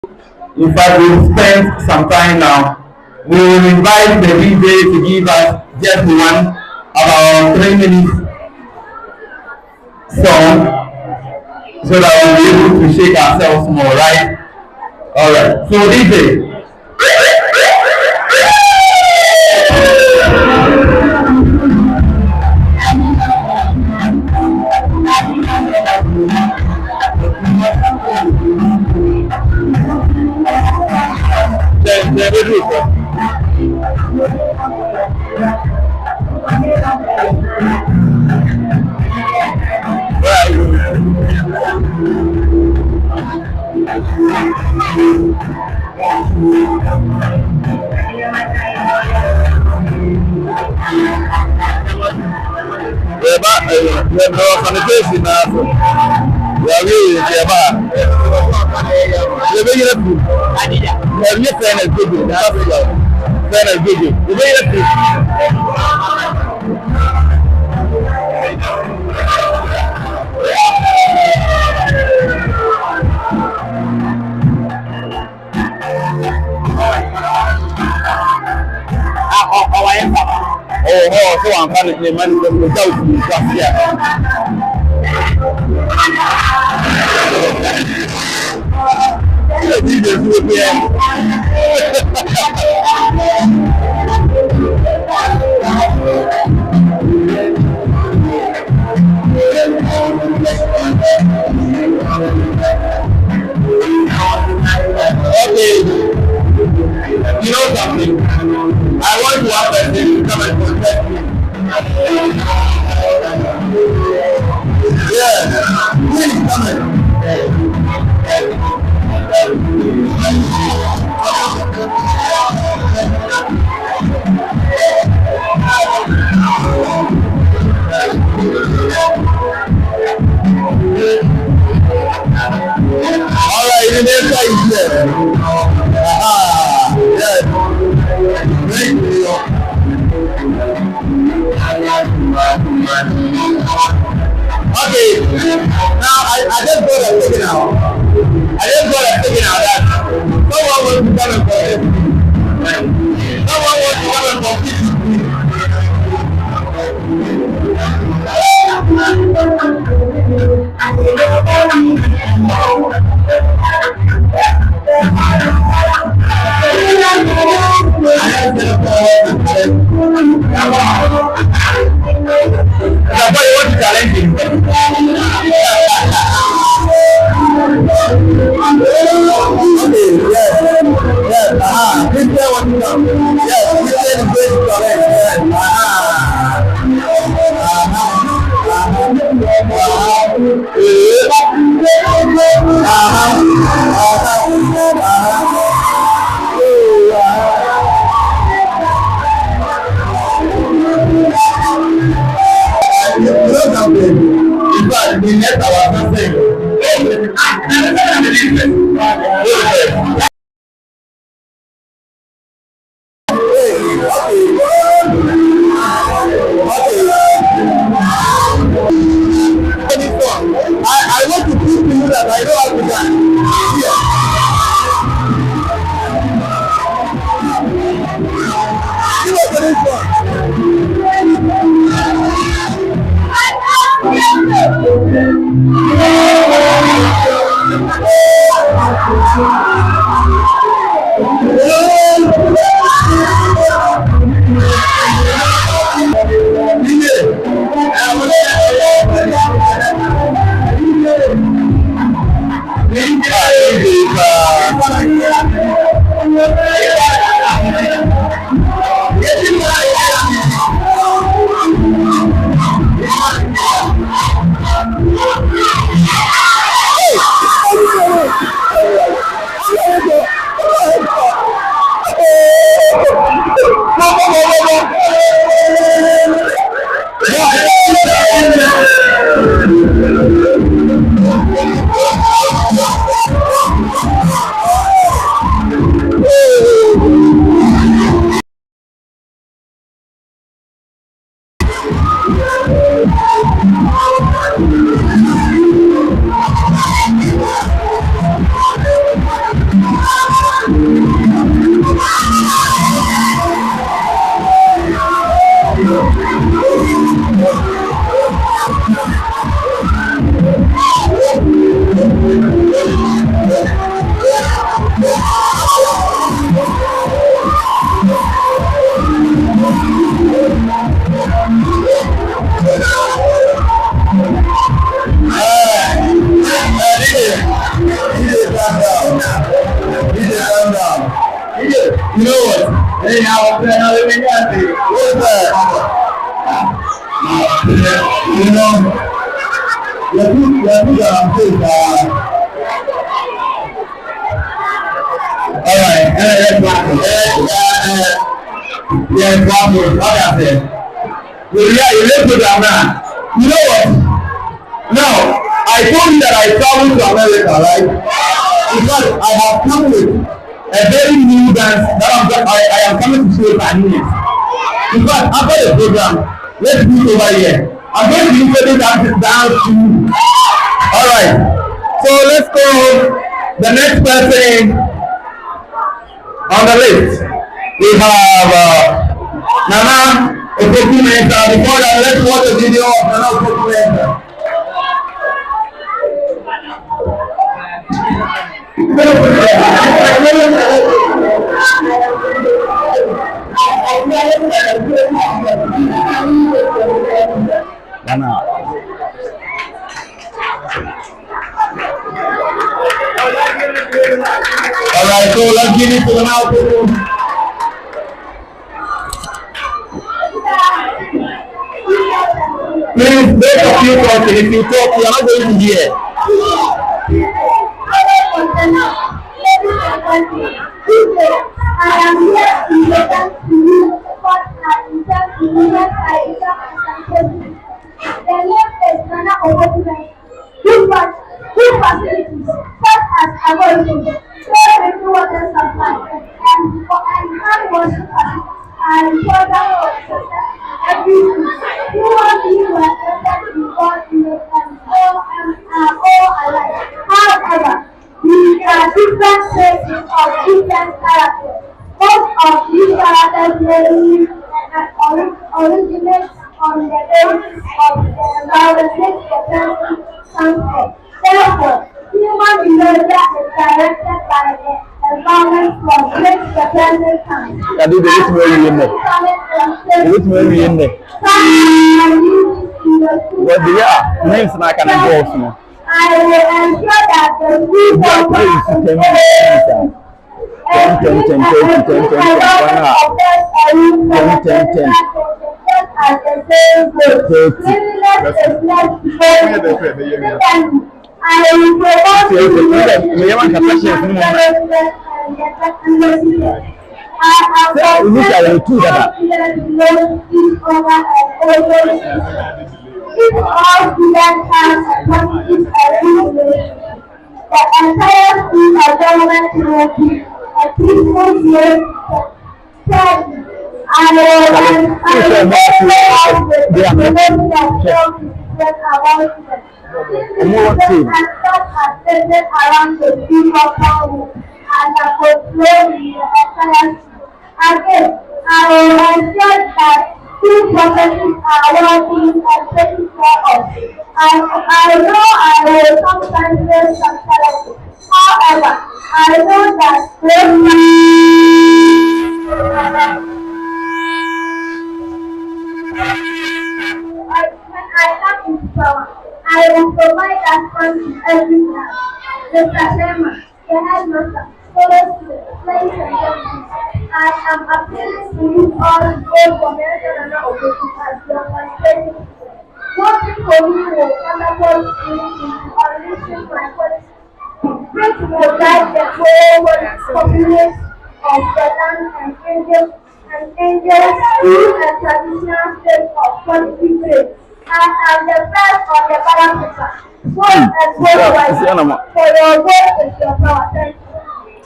In fact, we've spent some time now. We will invite the DJ to give us just one about 3 minutes song so that we'll be able to shake ourselves more, right? Alright, so DJ. Sanitation now. We are really in the bar. The way you look, your friend is good. Friend is good. The way you look. Oh, so I'm kind of the manifesto without me. Okay, you know something? I want to have a thing to come and protect me. Yeah, please come in. All right, the next guy is there. Yes. Thank you. Okay, now I just got a ticket out. That someone wants to come and protect me. Someone wants to come and compete with me. That's why you want to challenge him. In fact, the next hour, I want to prove to you that I know how to dance. You know the next one. You know what? Hey, now I'm playing out of the what's that? You know, all right, let's what happened? You live with them now. You know what? Now, I told you that I traveled to America, right? Because I have come with a very new dance that I am coming to show my news. Because after the program, let's do it over here. I'm going to introduce that dance to you. Alright. So let's go. The next person on the list. We have Nana Okokumenta. Before that, let's watch the video of Nana Okokumenta. Nana. Alright, so let's give it to the now people. Please make a few talking. If you talk, you are not going to hear. I am here to present to you what I intend to do when I become a president. The name is Nana Okokumenta. Good facilities such as avoidance, safe drinking water supply, and hand washing facilities are important for success every week. Human beings were created before image and are all alike. However, these are different traits of different characters. Most of these characters mainly originate on the basis of the environment the person comes from. Therefore, human behavior is directed by the environment from which the person comes. I will ensure that the people I will if all students have a positive education, the entire school environment will be a peaceful place. I will around the people power and the control in the entire school. Again, I will ensure that two properties are working and taken care of. I know I will sometimes face some challenges. However, I know that when I come into power, I will provide that fund to every class. Mr. Chairman, the headmaster, fellow students, ladies and gentlemen, I am appealing to you all to vote for Nana Okokumenta as your president. Voting for me will catapult me into unleashing my policy, which will guide the forward populace of the land and angels through a traditional state of positive faith. I am the first on the ballot paper. Vote and vote wisely, for your vote is your power. Thank you.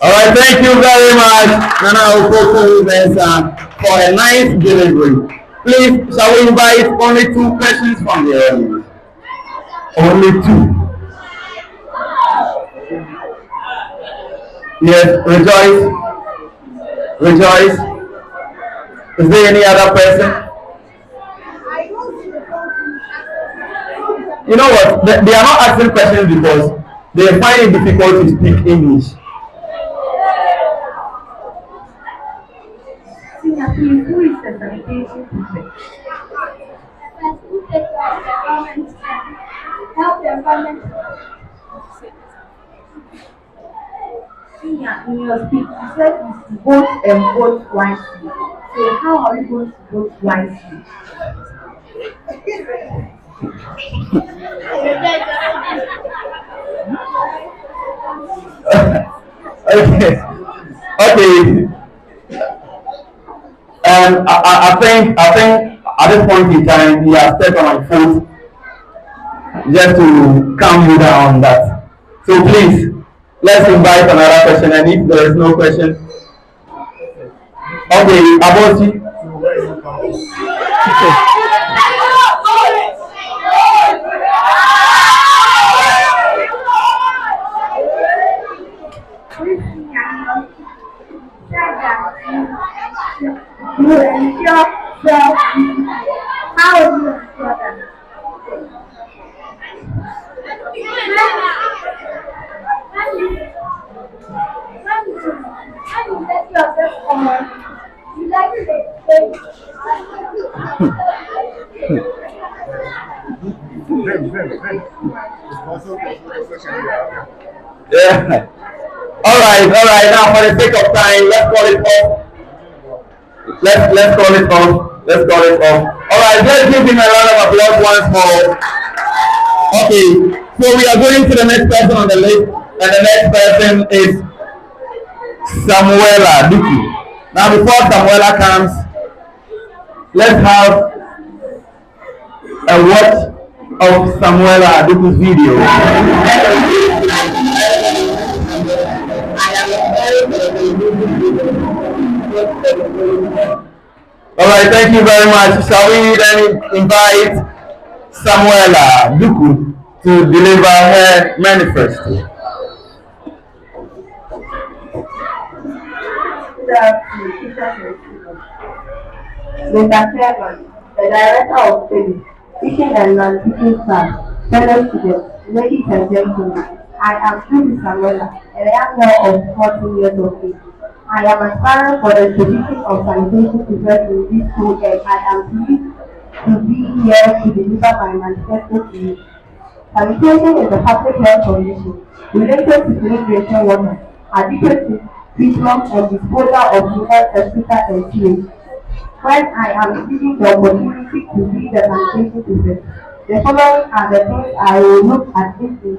Alright, thank you very much, Nana Okokumenta, for a nice delivery. Please, shall we invite only two questions from the audience? Only two. Yes, Rejoice. Rejoice. Is there any other person? You know what? They are not asking questions because they find it difficult to speak English. Who is the sanitation prefect? Who takes care of the environment and help the environment? In your speech, you said you should vote and vote wisely. So how are you going to vote wisely? Okay. Okay. I think at this point in time, he has stepped on my foot just to calm you down on that. So please, let's invite another question. And if there is no question, okay, Abosi. You ensure self. How do you ensure that? When you let yourself on, you like to say, Yeah. All right. Now, for the sake of time, let's call it off. Let's call it off. Let's call it off. All right. Let's give him a round of applause once more. Okay. So we are going to the next person on the list, and the next person is Samuela Duku. Now, before Samuela comes, let's have a watch of Samuela Duku's video. All right, thank you very much. Shall we then invite Samuela Duku to deliver her manifesto? Mr. Chairman, the Director of Studies, Teaching and Non-Teaching Staff, fellow students, ladies and gentlemen, I am Judy Samuela, a young girl of 14 years of age. I am aspiring for the position of sanitation teacher in this school and I am pleased to be here to deliver my manifesto to you. Sanitation is a public health condition related to clean drinking water, adequate treatment and disposal of human excreta and sewage. When I am given the opportunity to be the sanitation teacher, the following are the things I will look at in the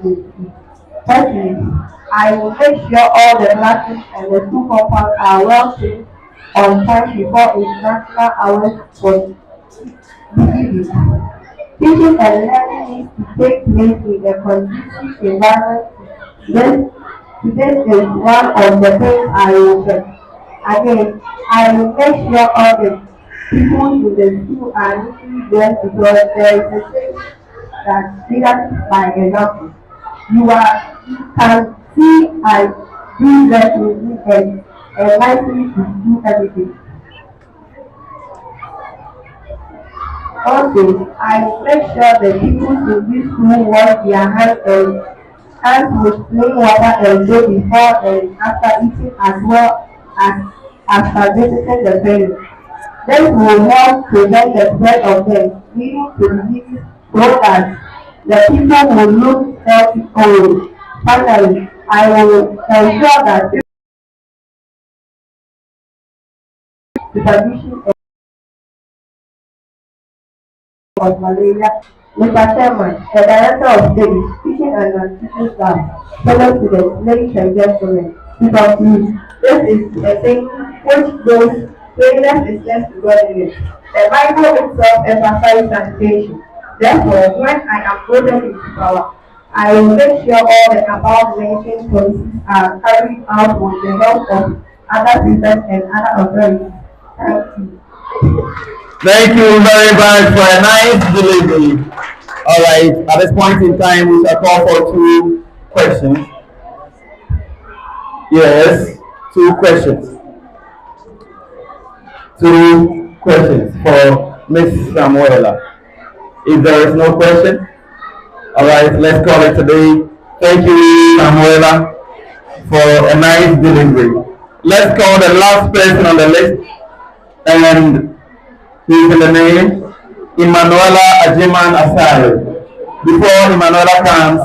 firstly, I will make sure all the classrooms and the school compounds are well cleaned on time before international hours for beginning. Teaching and learning needs to take place in a conducive environment. This is one of the things I will do. Again, I will make sure all the people in the school are neatly dressed because there is a saying that leadership by example. You can see I do that with me and likely to do everything. Also, I will make sure the people in this school wash their hands with plain water and soap before and after eating as well as after visiting the venue. This will help prevent the spread of them, leading to diseases so that the people will look healthy always. Finally, I will ensure that supervision of malaria. Mr. Chairman, the Director of Studies, Teaching and Non-Teaching Staff, fellow students, ladies and gentlemen, to conclude, this is a thing which goes, cleanliness is less to godliness. The Bible itself emphasizes sanitation. Therefore, when I am voted into power, I will make sure all the above mentioned policies are carried out with the help of other people and other authorities. Thank you. Thank you very much for a nice delivery. All right, at this point in time, we shall call for two questions. Yes, two questions. Two questions for Miss Samuela. If there is no question, all right, let's call it today. Thank you, Samuela, for a nice delivery. Let's call the last person on the list, and he's in the name Emanuela Ajiman Asari. Before Emanuela comes,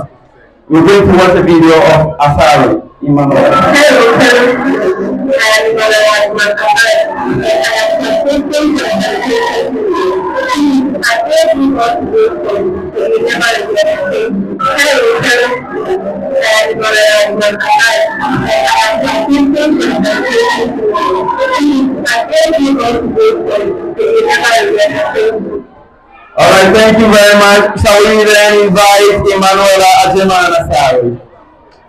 we're going to watch a video of Asari. Emmanuel. All right, thank you very much. Shall we then invite Emanuela Ajemana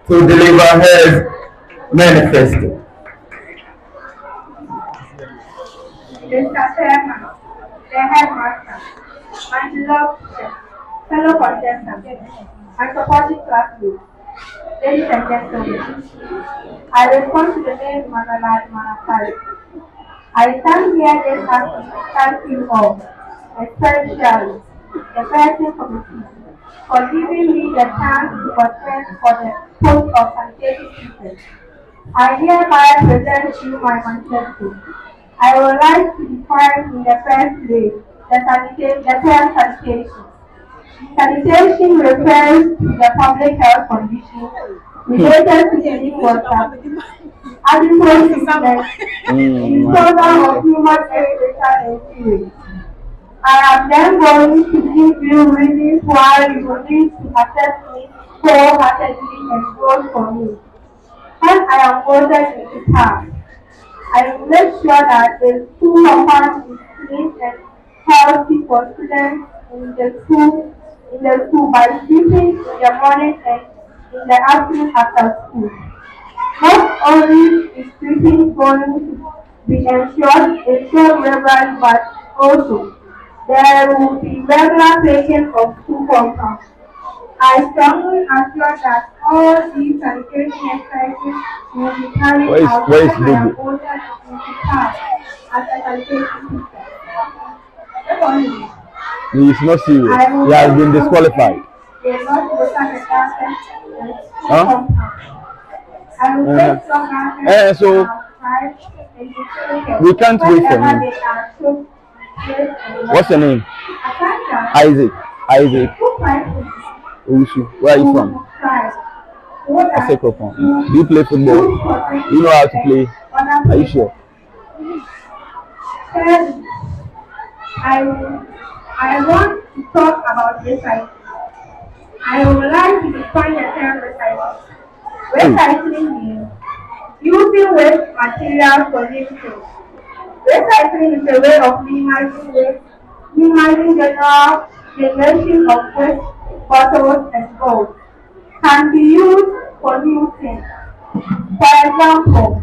to deliver her manifesto? Mr. Chairman, the headmaster, my beloved teacher, fellow contestants, and supporting classmates, ladies and gentlemen, I respond to the name Manala Manafari. I stand here this afternoon to thank you all, especially the person committee, for giving me the chance to contest for the post of sanitation teacher. I hereby present you my manifesto. I would like to define in the first place the term sanitation. Sanitation refers to the public health condition related to clean water, adequate treatment, disposal of human excreta and sewage. I am then going to give you reasons why you will need to accept me wholeheartedly and vote for me. When I am voted into power, I will make sure that the school compound is clean and healthy for students in the school by sweeping in the morning and in the afternoon after school. Not only is sweeping going to be ensured regularly, but also there will be regular taking of school compounds. I strongly assure that all these sanitation exercises will be carried out when I am voted into power as a sanitation teacher. Secondly, He is not serious. He has been disqualified. Huh? I will take strong action So we can't wait for him. What's your name? Isaac. Isaac. Usu. Where are you from? Asekopon. Do you play football? Do you know how to play? Are you sure? I want to talk about recycling. I would like to define the term recycling. Recycling means using waste materials for new things. Recycling is a way of minimizing waste, minimizing general generation of waste, bottles, and gold. Can be used for new things. For example,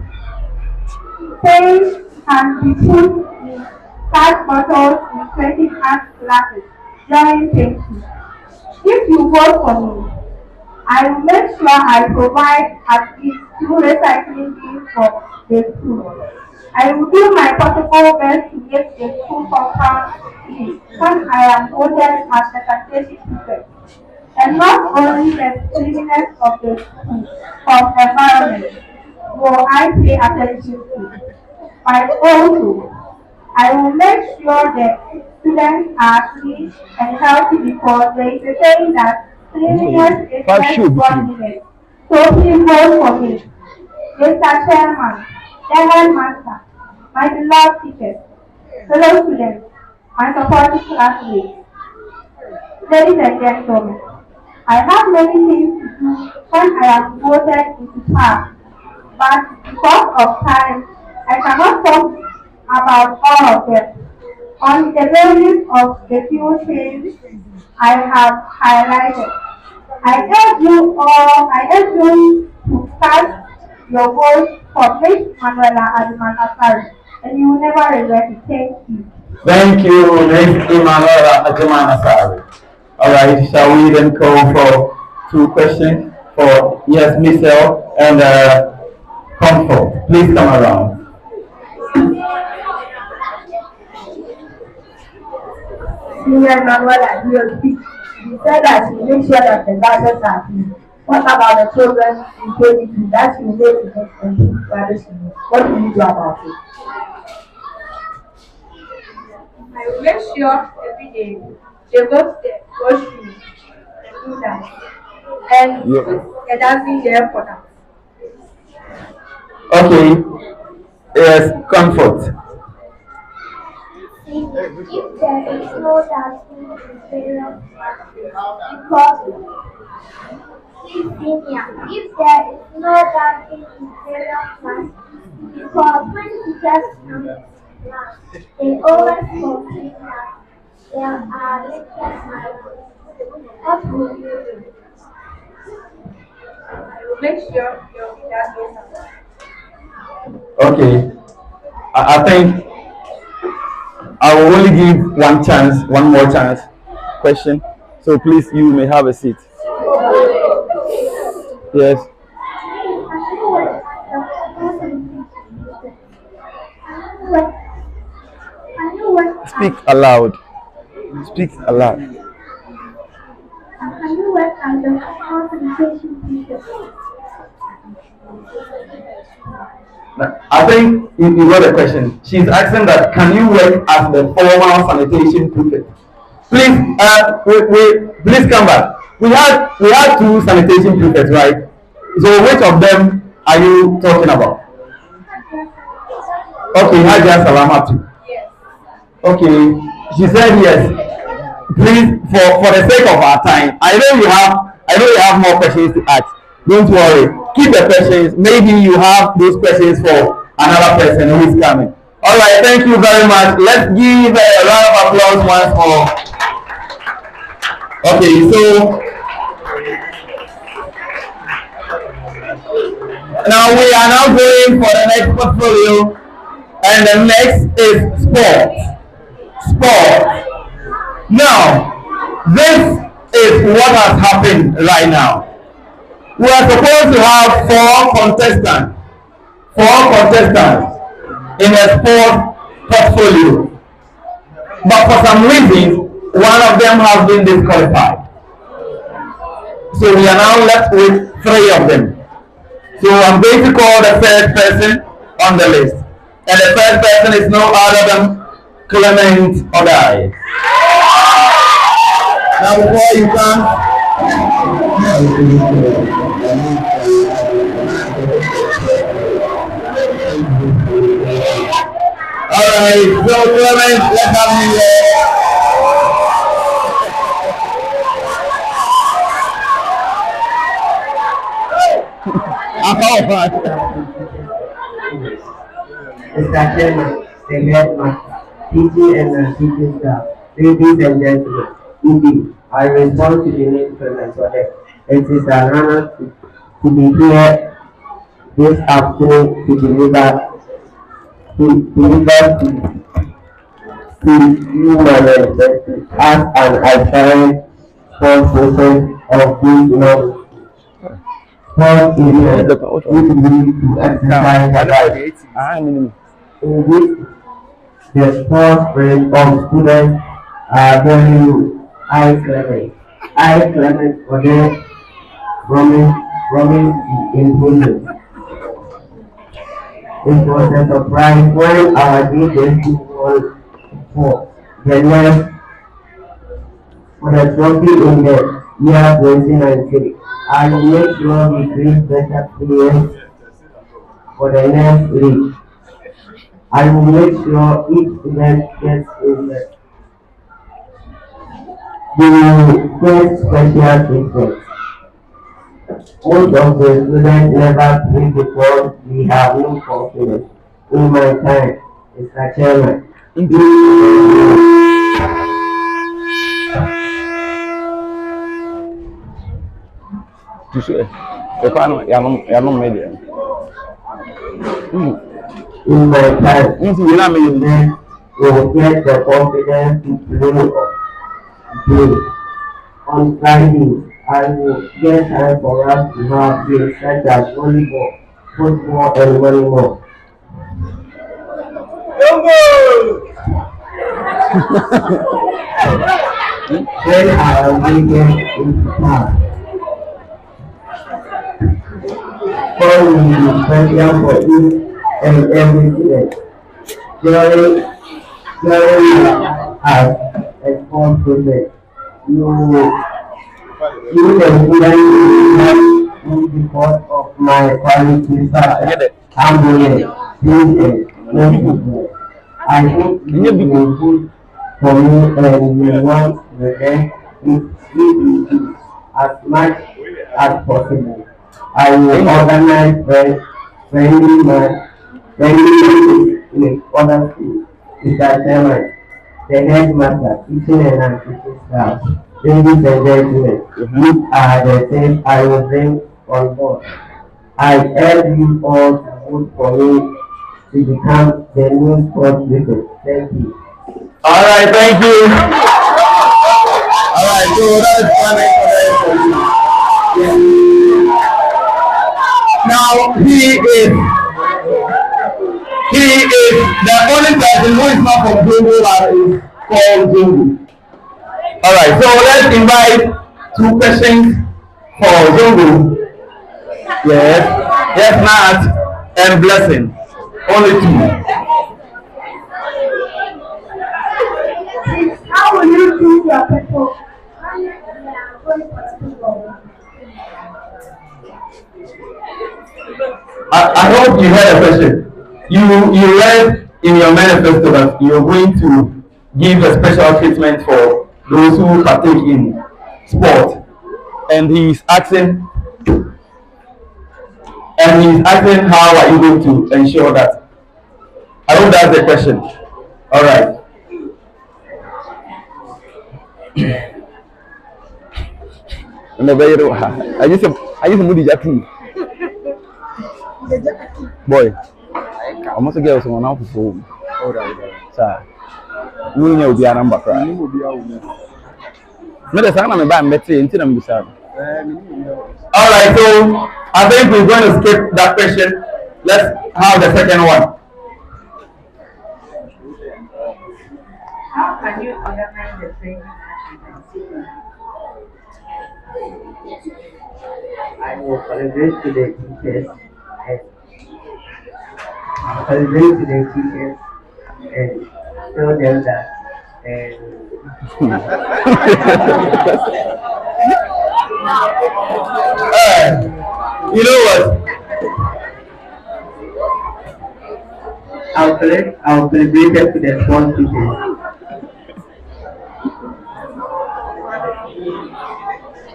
paint can be put in 5 bottles in 20 glass glasses during painting. If you vote for me, I will make sure I provide at least 2 recycling bins for the school. I will do my possible best to make the school compound clean when I am voted as the sanitation teacher. And not only the cleanliness of the school, of environment, will I pay attention to, but also I will make sure that students are clean and healthy because there is a saying that cleanliness is best godliness. So please vote for me. Mr. Chairman, the headmaster, my beloved teachers, fellow students, my supporting classmates, ladies and gentlemen, I have many things to do when I am voted into power, but because of time, I cannot talk about all of them. On the basis of the few things I have highlighted, I urge you to cast your vote for Miss Manuela Adman, and you will never regret it. Thank you. Thank you, Miss Emanuela Ajemana. All right, shall we then call for 2 questions for yes, Michelle and Comfort? Please come around. Senior Manuela, you will speak. You said that you make sure that the classes are clean. What about the children in K2 that you make to improve private schools? What do you do about it? I will make sure every day they go to the washroom and do that. And put a dustbin there for them. Okay. Yes, comfort. See, if there is no dustbin in various because Senior, if there is no dustbin in various class, because when teachers come to class, they always complain that there are lectures like what will you do? Make sure your dustbin Okay. I think I will only give one chance, one more chance. Question. So please, you may have a seat. Yes. Can you work Speak aloud. Speak aloud. can you work as a concentration teacher? I think you got a question. She's asking that can you work as the formal sanitation prefect? Please, please come back. We had two sanitation prefects, right? So which of them are you talking about? Okay, Haja Salamatu. Okay, she said yes. Please, for the sake of our time, I know you have more questions to ask. Don't worry. Keep the questions. Maybe you have those questions for another person who is coming. All right, thank you very much. Let's give a round of applause once more. Okay, so now we are now going for the next portfolio, and the next is sport. Sport. Now, this is what has happened right now. We are supposed to have four contestants in a sport portfolio. But for some reason, one of them has been disqualified. So we are now left with three of them. So I'm going to call the first person on the list. And the first person is no other than Clement Odai. Now before you come, alright, so Clement, let's have you here. Mr. Chairman, the headmaster, teaching and teaching staff, ladies and gentlemen, indeed, I respond to the name present today. It is an honor to be here this afternoon to deliver to you my manifesto as an aspiring spokesperson of this knowledge. Sport is which need to exercise the right in which the sports brain of students are very low. I Clement for the promise the improvement. It was a surprise when our agency was for the next for the trophy in the year 2019. I will make sure we create better players for the next league. I will make sure each event gets in the get special treatment. Most of the students never play because we have no confidence. In my time, Mr. Chairman, in my time, students will get the confidence to play. On Fridays, I will get time for us to have games such as volleyball, football, and volleyball. Then I am weekend in class. For me, special for each and every student. During as a sport project, you the students because of my qualities such as humbleness, patience, merciful. I think you will good for me and you want revenge it as much as possible. I will organize friendly friendly with other schools. Mr. Chairman, the headmaster, teaching and non-teaching staff, ladies and gentlemen, these are the things I will bring on board. I urge you all to vote for me to become the new sports leader. Thank you. All right, thank you. All right, so that's coming for you. Now he is the only person who is not from Zongo that is called Zongo. All right, so let's invite 2 questions for Zongo. Yes, yes, Nat and Blessing. Only 2. How will you choose your people? I hope you heard a question. You read in your manifesto that you're going to give a special treatment for those who partake in sport, and he's asking how are you going to ensure that. I hope that's the question. All right. I used to move the boy. I must get someone out for home. Sir, you know, be a number cry. Mother, son, I'm a bad Betty until I'm beside. All right, so I think we're going to skip that question. Let's have the second one. How can you organize the training activities? I will celebrate to the teachers and celebrate to the teachers and tell them that You know what? I'll celebrate it to the sports teachers.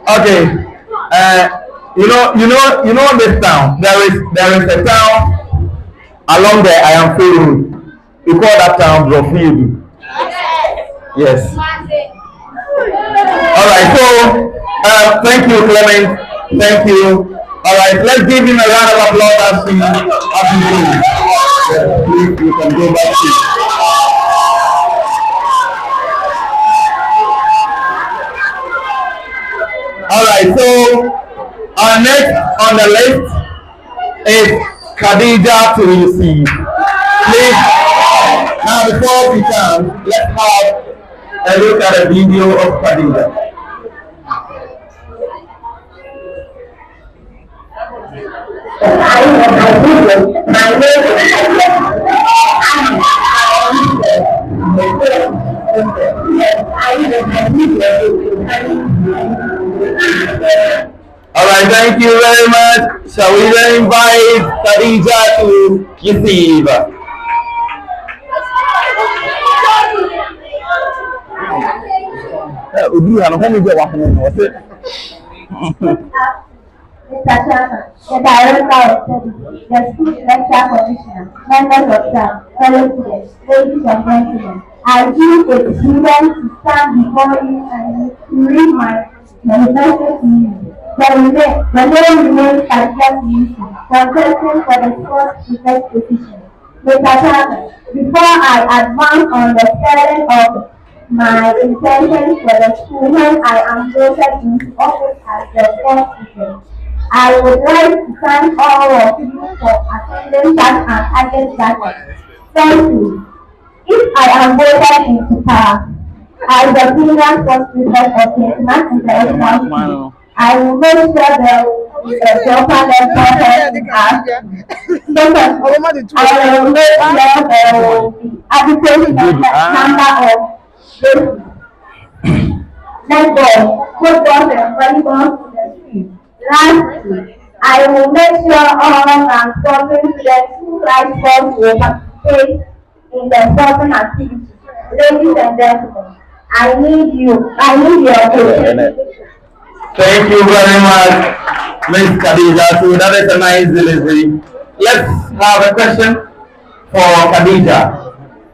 Okay. You know this town. There is a town along the Ayamfe Road. We call that town Brofield. Yes. All right. So thank you, Clement. Thank you. All right. Let's give him a round of applause as he goes. Yes, please, you can go back to. All right. So our next on the list is Khadija to receive. Please, now before we come, let's have a look at a video of Khadija. All right, thank you very much. Shall we then invite Khadija to receive? Mr. Chairman, the Director of Studies, the School Lecture Commissioner, members of staff, fellow students, ladies and gentlemen, I feel a privilege to stand before you and to read my manifesto to you. The name remains Khadija Solution, contesting for the sports prefect position. Mr. Chairman, before I advance on the spelling of my intentions for the school when I am voted into office as the sports prefect, I would like to thank all of you for attending such an target gathering. Thank you. If I am voted into power as the senior sports prefect of the National International School, I will make sure there will be a proper lecture held in our school. Second, I will make sure there will be adequate number of netball, football, and volleyball in the school. Lastly, I will make sure all non-sporting students who like sports will participate in the sporting activities. Ladies and gentlemen, I need your attention. Thank you very much, Miss Khadija. So that is a nice delivery. Let's have a question for Khadija.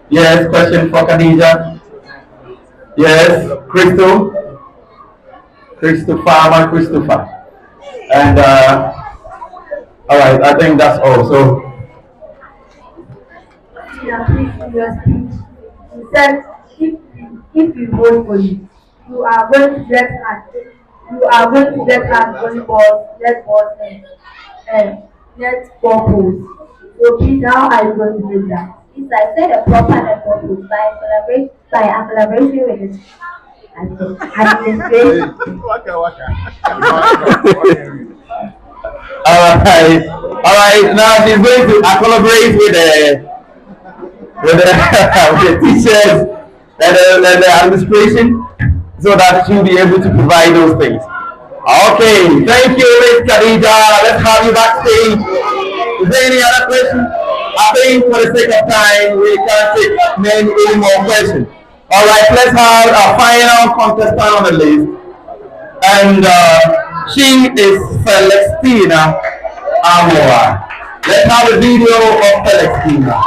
Yes, question for Khadija. Yes, Christopher. And all right, I think that's all. So Yeah, please, in your speech, you said if we vote for you, you are going to get us volleyball, netball, and netball pools. So please, how are you going to do that? Yes, I said a proper netball pool by a collaboration with the administration. all right. Now she's going to collaborate with the, with the teachers and the administration so that she'll be able to provide those things. Okay, thank you, Miss Khadija. Let's have you backstage. Is there any other question? I think for the sake of time, we can't take any more questions. All right, let's have a final contestant on the list. And she is Celestina Amora. Let's have a video of Celestina.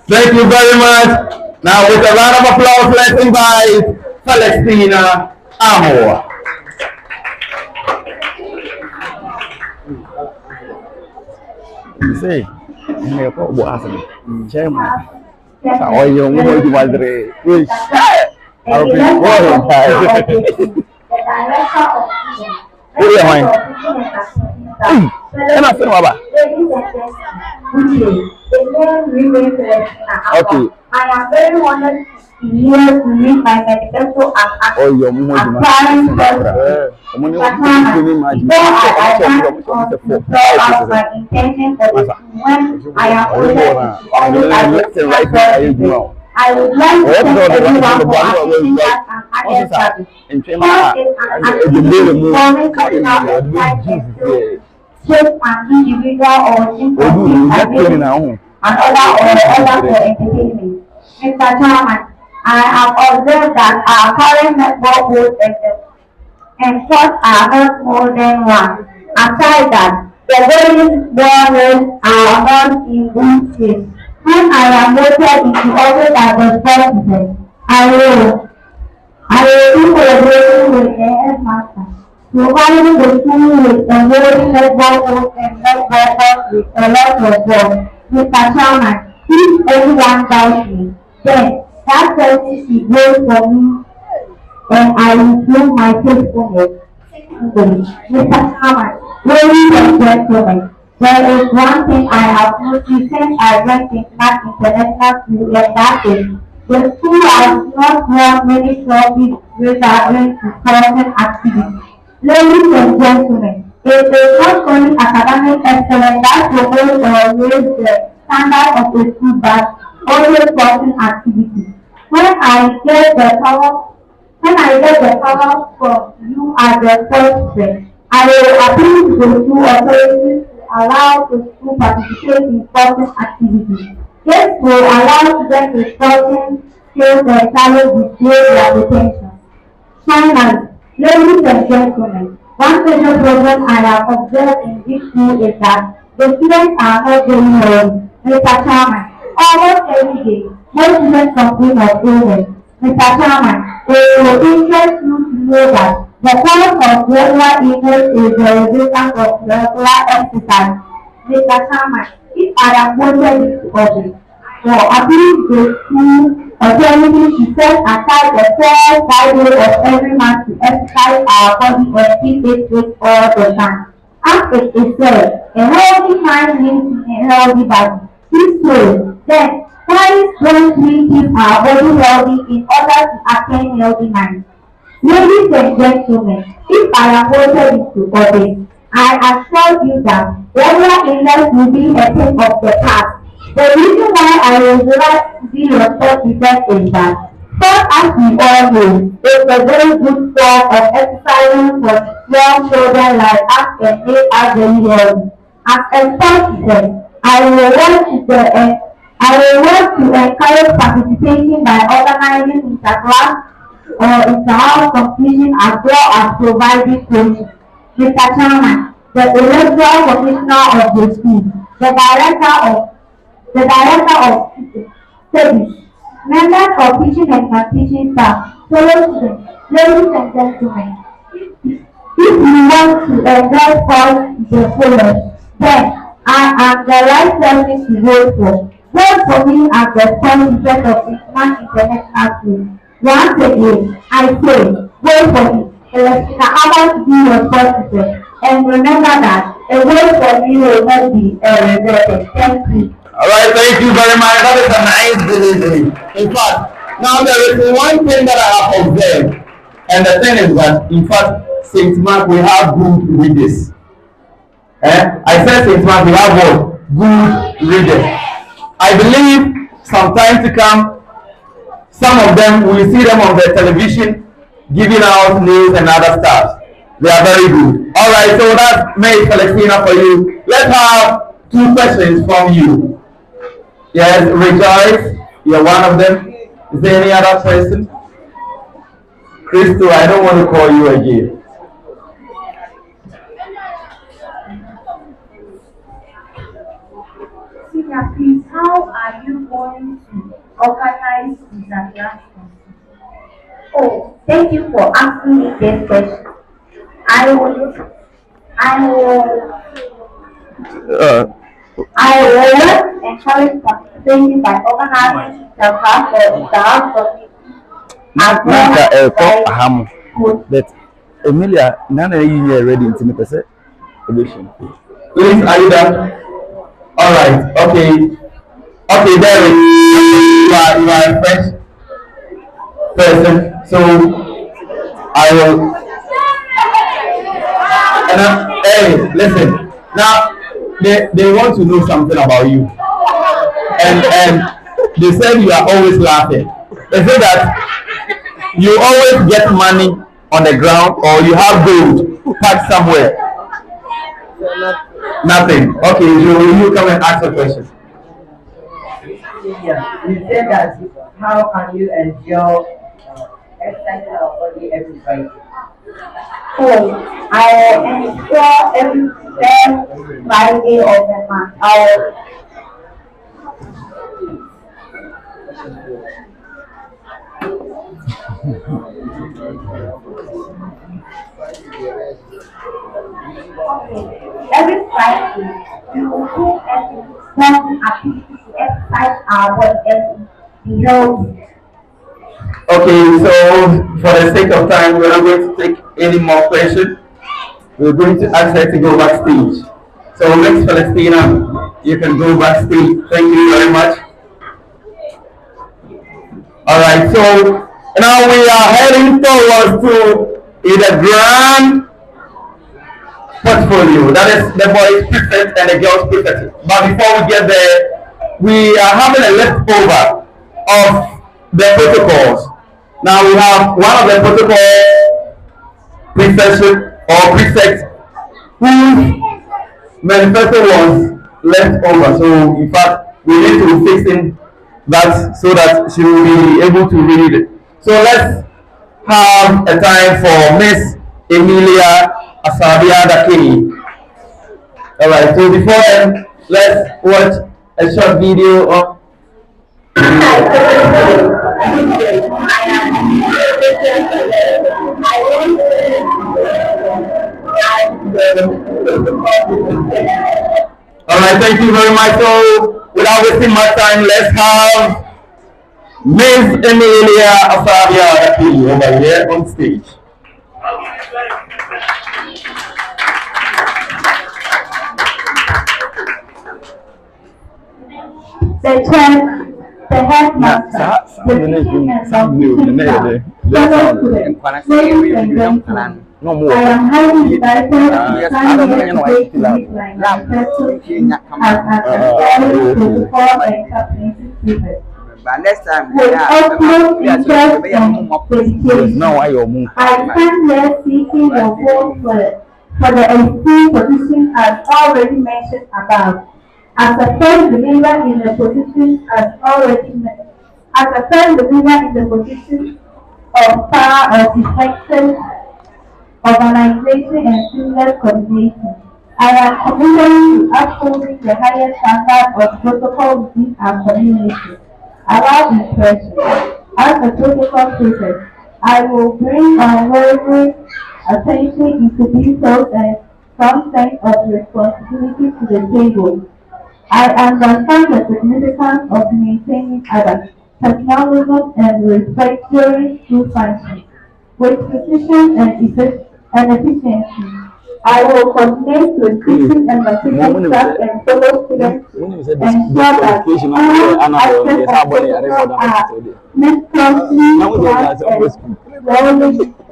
Thank you very much. Now, with a round of applause, let's invite Celestina Amor. Say, ini apa buat asal? Chairman. Saya yang mau di Madrid. Wih, aku boleh. Iya main. Enak film apa? Okay. I am very honored to here to meet my Manifesto Oh iya, mau di Madrid. Kamu ni ini Madrid. I would like to thank everyone for assisting us and added service. First is an activity forming shape an individual or institute and other for entertainment. Mr. Chairman, I have observed that our current network host and shots are not more than one. Aside that, the various borders are not in good shape. When I am voted into office as a president, I will be collaborating with the headmaster, providing the school with a very network host and network with a lot of work. Mr. Chairman, if everyone doubts me, then that person should vote for me and I will prove my faithfulness. Mr. Chairman, ladies and gentlemen, there is one thing I have noticed since I went in that international school, and that is the school has not won many trophies regarding to sporting activities. Ladies and gentlemen, it is not only academic excellence that promotes or raises the standard of the school, but also sporting activities. When I get the power from you as the president, I will appeal to the school authorities to allow the school participate in sporting activities. This will allow students with sporting skills and talent to display their potential. Finally, ladies and gentlemen, one major problem I have observed in this school is that the students are not doing well. Mr. Chairman, almost every day, most students complain of illness. Mr. Chairman, it will interest you to know that the cause of regular illness is the resistance of regular exercise. Mr. Chairman, if I am voted into office, for appealing the school authority to set aside the 4 Fridays of every month to exercise our body and keep it fit all the time. As it is said, a healthy mind lives in a healthy body. This way, then, why don't we keep our body healthy in order to attain healthy mind? Ladies and gentlemen, if I am voted into office, I assure you that regular illness will be a thing of the past. The reason why I would like to be your first defense is that, sport, as we all know, is a very good form of exercising for young children like us and make us very healthy. As a sport defense, I will want to encourage participation by organizing interclass or inter-house competition as well as providing coaching. Mr. Chairman, the electoral commissioner of the school, the director of studies, members of teaching and non-teaching staff, fellow students, ladies and gentlemen, if you want to enjoy sports the following, then I am the right person to vote for. Vote for me as the sport defense of Isman International School. Once again, I say, vote for me. Celestina Abbas to be your sport defense. And remember that a vote for me will not be regretted. Thank you. Alright, thank you very much. That is a nice delivery. In fact, now there is one thing that I have observed, and the thing is that, in fact, St. Mark, we have good readers. I said St. Mark, we have what? Good readers. I believe sometime to come, some of them, we will see them on the television giving out news and other stuff. They are very good. Alright, so that's May Celestina for you. Let's have 2 questions from you. Yes, Rejoice, you're one of them. Is there any other person? Crystal, I don't want to call you again. Senior, please, how are you going to organize the class? Oh, thank you for asking me this question. I will encourage participation by organizing the class or the but Emilia, none of you are ready to make a edition. Please, are you done? Alright, okay. Okay, Derek, you are a French person, so I will. Hey, listen. Now, they want to know something about you, and they said you are always laughing. They say that you always get money on the ground, or you have gold packed somewhere. Nothing. Okay, you come and ask a question. Yeah, you said that how can you endure exercising our body every Friday? Oh, I will ensure every Friday of the month. Every Friday, we will do every morning activity to exercise our body and be healthy. Okay, so for the sake of time, we're not going to take any more questions. We're going to ask her to go backstage. So, Miss Celestina, you can go backstage. Thank you very much. Alright, so now we are heading towards to the grand portfolio. That is the boys' prefect and the girls' prefect. But before we get there, we are having a leftover of the protocols. Now we have one of the protocol prefects whose manifesto was left over. So in fact, we need to fix in that so that she will be able to read it. So let's have a time for Miss Emilia Asabia Dakini. Alright, so before then, let's watch a short video of Alright, thank you very much. So without wasting much time, let's have Miss Emilia Asabia Dakini over here on stage. The headmaster, the teaching and non-teaching staff, fellow students, ladies and gentlemen, No more. I am highly excited to Yes, I stand don't here know why today it's to still make my manifesto as okay. an protocol and captaincy privilege. But next time, With utmost interest and dedication, Now I am moving. I stand here seeking your vote for the esteemed position as already mentioned above. As a firm believer in the position as a firm believer in the position of power of effective organization and seamless coordination. I am committed to upholding the highest standard of protocol within our community. Allow impression. As a protocol prefect, I will bring unwavering attention into details and some sense of responsibility to the table. I understand the significance of maintaining others, personalism and respect during school functions. With precision and efficiency, I will coordinate with teaching and assistant staff and fellow students ensure that all aspects of protocol are met closely tracked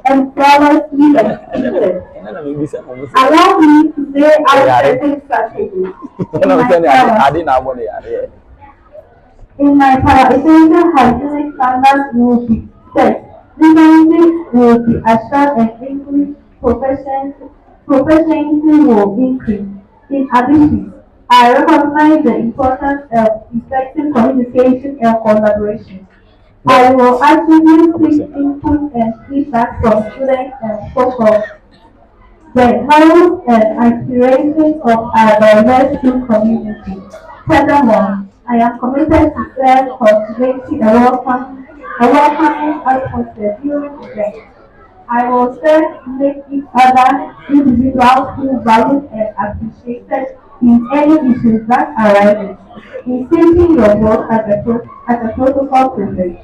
and flawlessly executed. Allow me to lay out certain strategies in my parliamentary hygienic standards will be set. Cleanliness will be assured and English proficiency will increase. In addition, I recognize the importance of effective communication and collaboration. I will actively seek input and feedback from students and focus the hopes and aspirations of our diverse student community. Furthermore, I am committed to serve cultivating a welcoming atmosphere during events. I will serve to make each other individuals feel valued and appreciated in any issues that arise. In seeking your vote as a protocol privilege,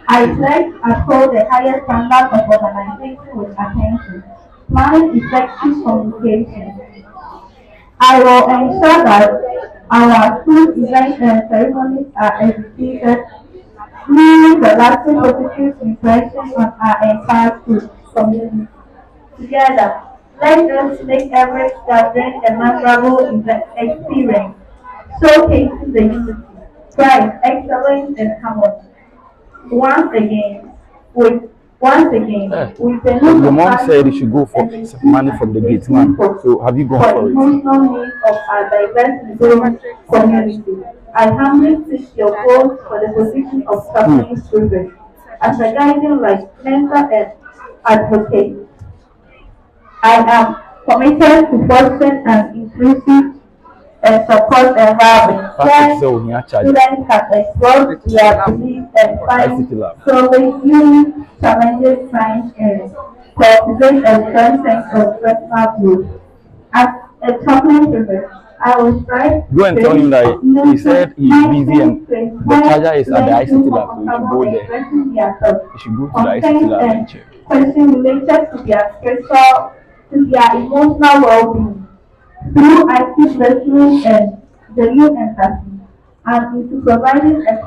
I pledge to uphold the highest standard of organization with attention, planning effective communication. I will ensure that our school events and ceremonies are executed, leaving the lasting positive impression on our entire school community. Together, let us make every gathering a memorable experience, showcasing the unity, pride, excellence, and harmony. Once again, with with the Your new mom said you should go for some money from the gate man. So have you gone for for it? emotional needs of our diverse Muslim community. I humbly seek your vote for the position of suffering children as a guiding light, mentor, and advocate. I am committed to fostering an inclusive and support environment where students can explore their beliefs and find solving challenges science areas, cultivate a strong sense of personal growth. As a chaplain privilege, I will strive Go and tell him that he said he's busy and the charger is at the ICT lab, so you should go there. You should go to the ICT lab and check. Questions related to their spiritual, to their emotional well-being through active listening and genuine empathy, and into providing a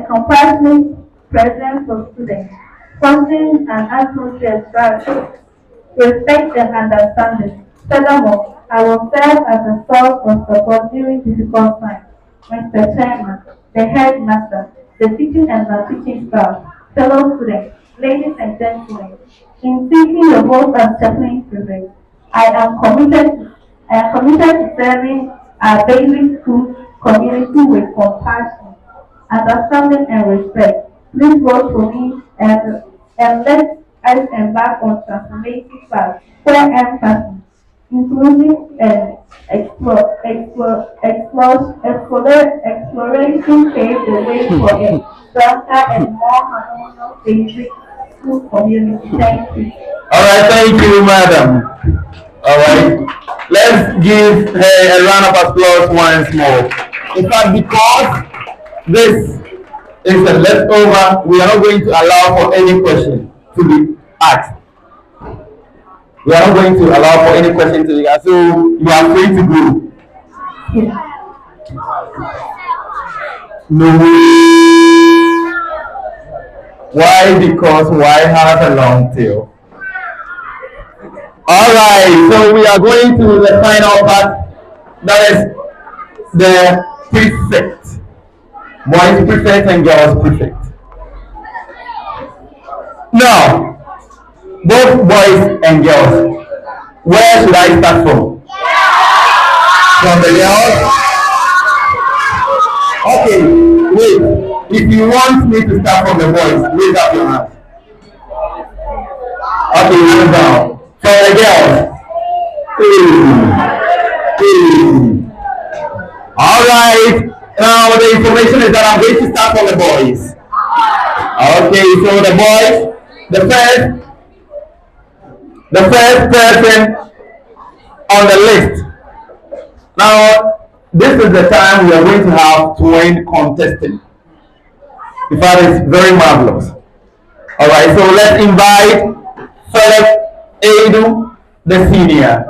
compassionate presence of students, fostering an atmosphere of trust, respect, and understanding. Furthermore, I will serve as a source of support during difficult times. Mr. Chairman, the headmaster, the teaching and non-teaching staff, fellow students, ladies and gentlemen, in seeking your vote as chaplain privilege, I am committed to serving our daily school community with compassion, understanding, and respect. Please vote for me and let us embark on transformative path where empathy, inclusive and exploration pave the way for a stronger and more harmonious basic school community. Thank you. All right, thank you, madam. All right, let's give her a round of applause once more. In fact, because this is a leftover, we are not going to allow for any question to be asked. We are not going to allow for any question to be asked, so you are free to go. No. Why? Because why have a long tail? right, so we are going to the final part. That is the prefect. Boys prefect and girls prefect. Now, both boys and girls, where should I start from? From the girls? Okay, wait. If you want me to start from the boys, raise up your hand. Okay, hands down. For the girls. All right. Now the information is that I'm going to start from the boys. Okay, so the boys, the first person on the list. Now, this is the time we are going to have twin contesting. In fact, it's very marvelous. All right, so let's invite Philip Edu, the senior.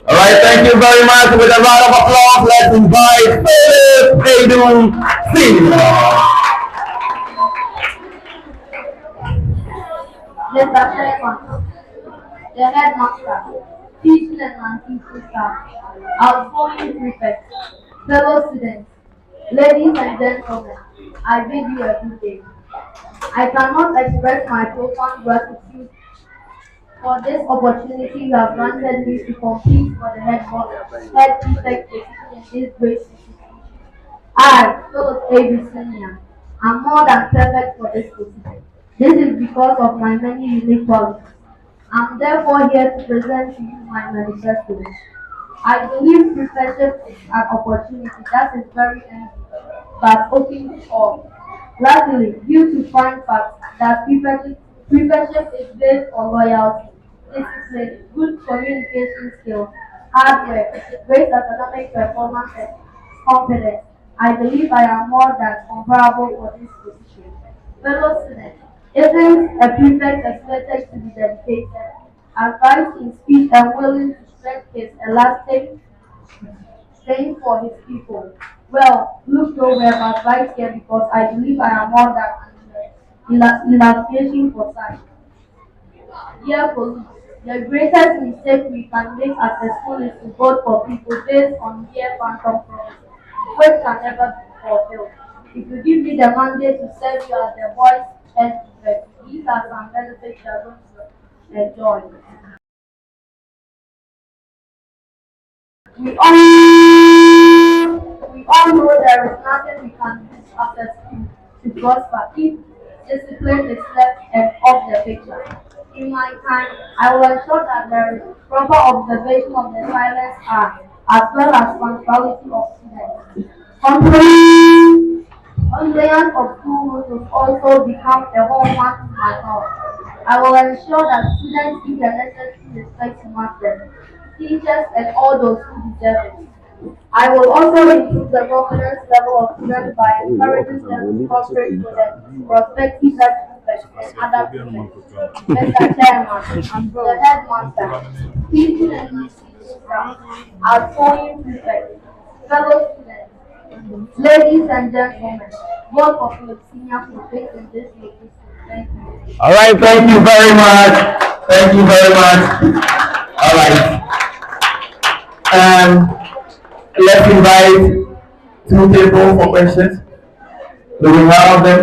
All right, thank you very much. With a round of applause, let's invite Philip Edu, senior. Mr. Chairman, the headmaster, teaching and non-teaching staff, outgoing prefects, fellow students, ladies and gentlemen, I bid you a good day. I cannot express my profound gratitude for this opportunity you have granted me to compete for the head prefect position in this great institution. I, Philip A. Senior, am more than perfect for this position. This is because of my many unique qualities. I'm therefore here to present to you my manifesto. I believe prefectship is an opportunity that is very empty, but open to all. Luckily, due to fine facts that prefectship is based on loyalty, discipline, good communication skills, hard work, great academic performance, and competence, I believe I am more than comparable for this position. Fellow students, isn't a prefect expected to be dedicated, advised in speech and willing to stretch his elastic staying for his people? Well, look nowhere but right here because I believe I am more than an illustration for sight. Dear colleagues, the greatest mistake we can make as a school is to vote for people based on mere phantom promises, which can never be fulfilled. If you give me the mandate to serve you as the voice and effect, these are some benefits you are going to enjoy. We all know there is nothing we can do as a school to prosper if discipline is left and off the picture. In my time, I will ensure that there is proper observation of the silence act as well as punctuality of students. Compliance of school rules will also become a hallmark of my house. I will ensure that students give the necessary respect to masters, teachers, and all those who deserve it. I will also improve the governance level of students by encouraging them to cooperate with the prospective prefects and other prefects. Mr. Chairman, the headmaster, teaching and non-teaching staff, outgoing prefects, fellow students, ladies and gentlemen, both of you senior prefects in this location. Thank you. All right, thank you very much. Thank you very much. All right. Let's invite two people for questions. Do we have them?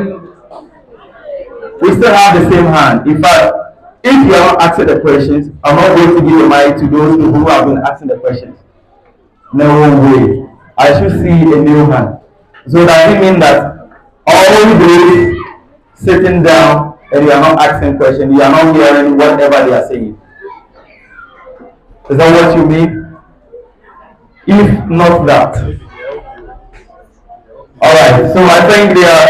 We still have the same hand. In fact, if you are not asking the questions, I'm not going to give the mic to those who have been asking the questions. No way. I should see a new hand. So does it mean that all those sitting down and you are not asking questions, you are not hearing whatever they are saying? Is that what you mean? If not that. Alright, so I think they are,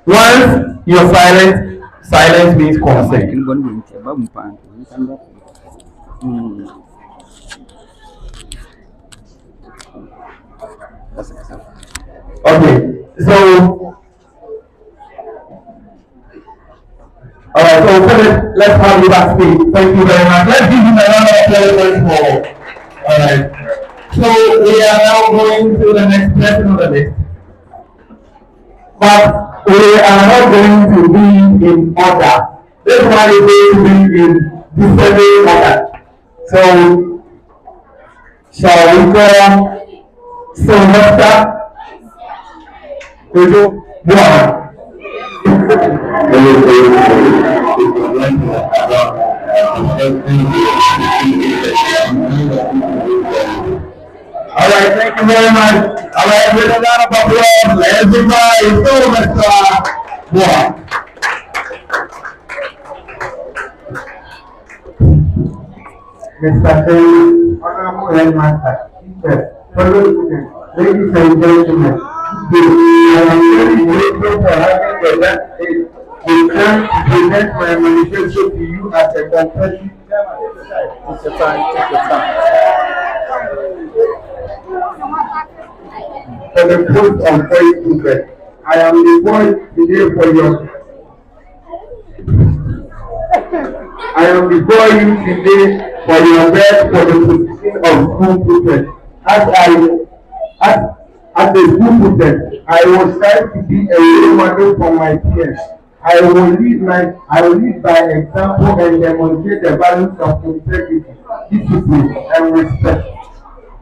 once you're silent, silence means consent. Okay, so alright, So Philip, let's have you backstage. Thank you very much. Let's give him a round of applause once more. All right. So we are now going to the next person on the list. But we are not going to be in order. This one is going to be in descending order. So shall we go Sylvester? One. All right, thank you very much. All right, with a round of applause, everybody, Sylvester. One. Mr. Perry, Honorable Headmaster, Teacher, fellow students, ladies and gentlemen, I am very grateful for having the chance to present my manifesto to you as a confession. Take your time. For the post on Facebook, I am the voice today for your. I am before you today for your best for the position of school prefect. As a school prefect, I will strive to be a role model for my peers. I will lead by example and demonstrate the values of integrity, discipline, and respect.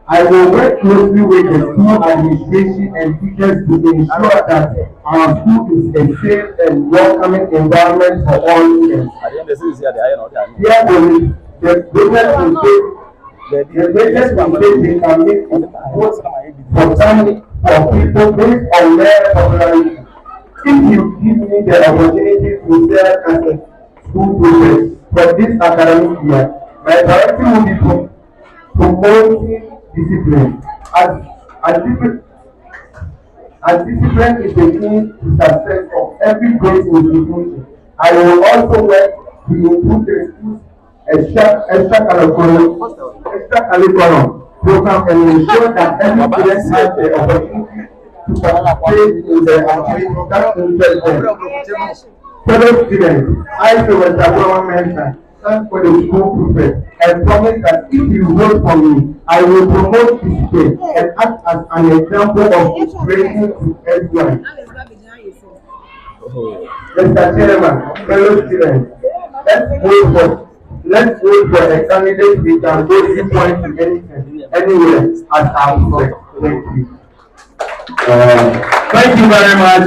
I will work closely with the school administration and teachers to ensure that our school is a safe and welcoming environment for all students. Here the greatest mistake they can make is vote for family or people based on their popularity. If you give me the opportunity to serve as a school prefect for this academic year, my priority will be promoting discipline. As discipline is the key to success of every great institution, I will also work to improve the school's extracurriculum program and ensure that every student has the opportunity to participate in the activities that interest them. Fellow students, I feel as a government stand for the school prefect and promise that if you vote for me, I will promote discipline and act as an example of inspiration to everyone. Mr. Chairman, fellow students, let's vote for a candidate we can vote any point to anything, anywhere as our prefect. Thank you. Thank you very much,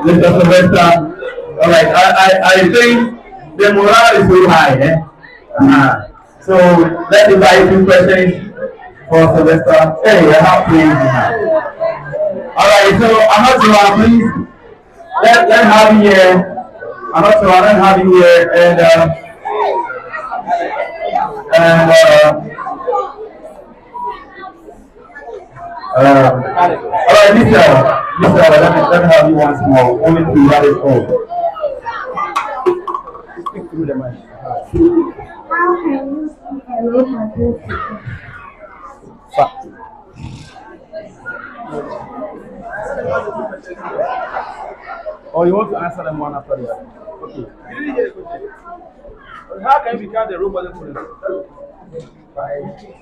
Mr. Sylvester. All right, I think the morale is so high. So let's invite two questions for Sylvester. Hey, I'm not pleased. All right, so I'm not sure, please. Let's have you here. I'm not sure, let's have you here. All right, Mr. Let me have you once more. Only two, that is all. Speak through the mic. How can you see a role model today? Oh, you want to answer them one after the other? Okay. You didn't hear the question. How can you become the role model for them? By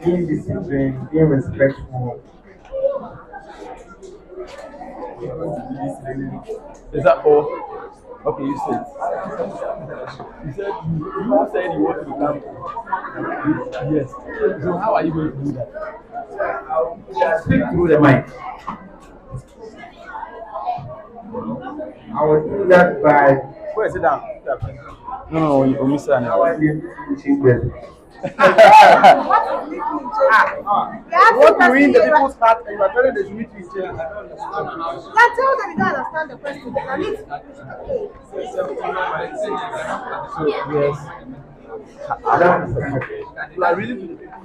being disciplined, being respectful. Is that all? Okay, you said. You said you said you want to become. Yes. So how are you going to do that? Speak through the mic. I will do that by. Where is it down? No, you miss it. What you in the people's heart and you are telling the meet with each other. Now tell them you don't understand the question.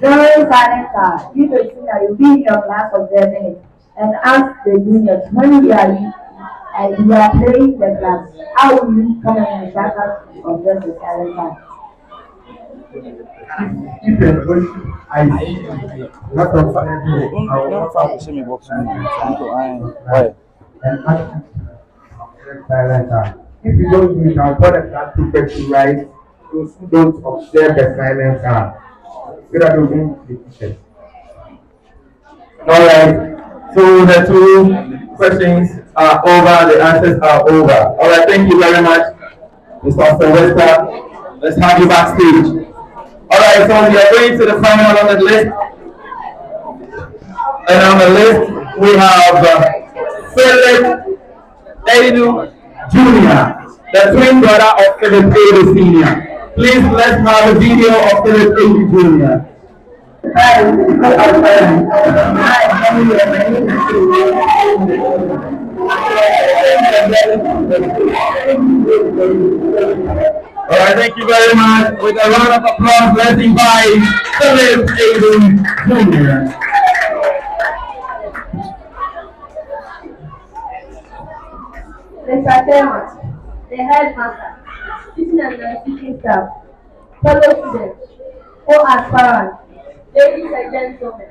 During silent time, you can see that you'll be in your class observing it and ask the juniors when you are playing the class, how will you come and back up observe the silent time? If a question I see lot of people, I will not see me boxing. and ask silent time. If you don't do it, I'll put a class teacher to write. Those who don't observe the assignments are so that they'll be the teachers. Alright, so the two questions are over, the answers are over. Alright, thank you very much, Mr. Sylvester. Let's have you backstage. Alright, so we are going to the final on the list. And on the list, we have Philip Edu Jr., the twin brother of Philip Edu Sr. Please, let's have a video of Philip Edu Jr. Hi, alright, thank you very much. With a round of applause, let's invite Philip Edu Jr. Mr. Chairman, the headmaster, teaching and non-teaching staff, fellow students, co-aspirants, ladies and gentlemen,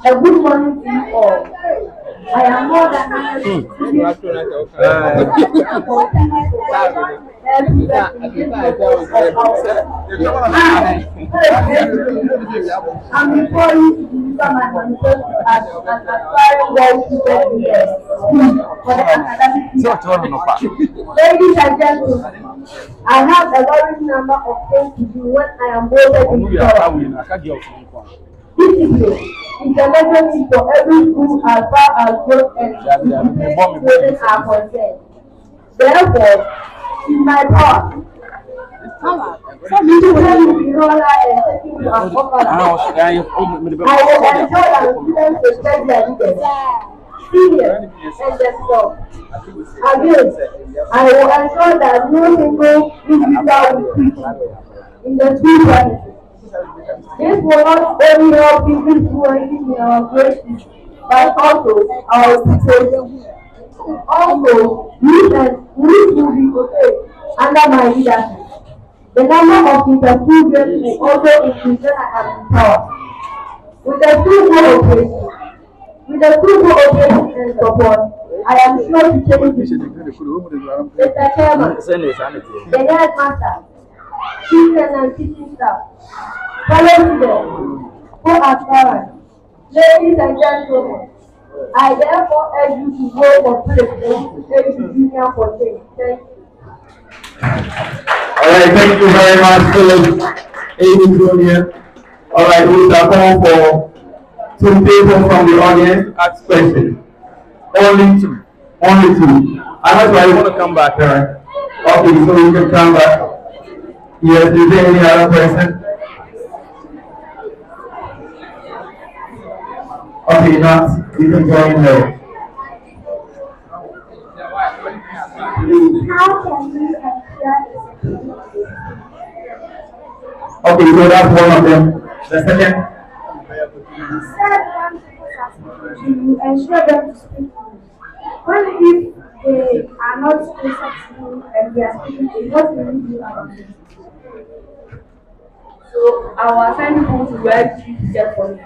a good morning to you all. I am more than happy to be I'm before you to deliver my manifesto as an aspiring world student here for the academic year. Ladies and gentlemen, I have a large number of things to do when I am voted in power. Discipline is a necessity for every school as far as growth and children are concerned. Therefore, in my part, discipline will be roller and taking to an offer. I will ensure that students respect their leaders, seniors, and themselves. Again, I will ensure that no single individual will preach in the school premises. This will not only help in influencing in our grades, but also our reputation. Also, we will be okay under my leadership. The number of interview grades will also increase when I am in power. With the two cooperation and support, I am sure to change this. Mr. Chairman, the headmaster, teachers and teaching staff, fellow students, co-aspirants, ladies and gentlemen, I therefore urge you to vote for President Edu Jr. for change. Thank you. Alright, thank you very much, Philip Edu Jr. Alright, we shall call for two people from the audience ask questions. Only two. Only two. And that's why you want to come back, right? Okay, so you can come back. Yes, is there any other person? Okay, not. You can join there. How can we ensure Okay, so that's one of them. The second? to ensure them to speak English? What if they are not successful and they are speaking English? What will we do about it? So I will assign people to write this teacher for me.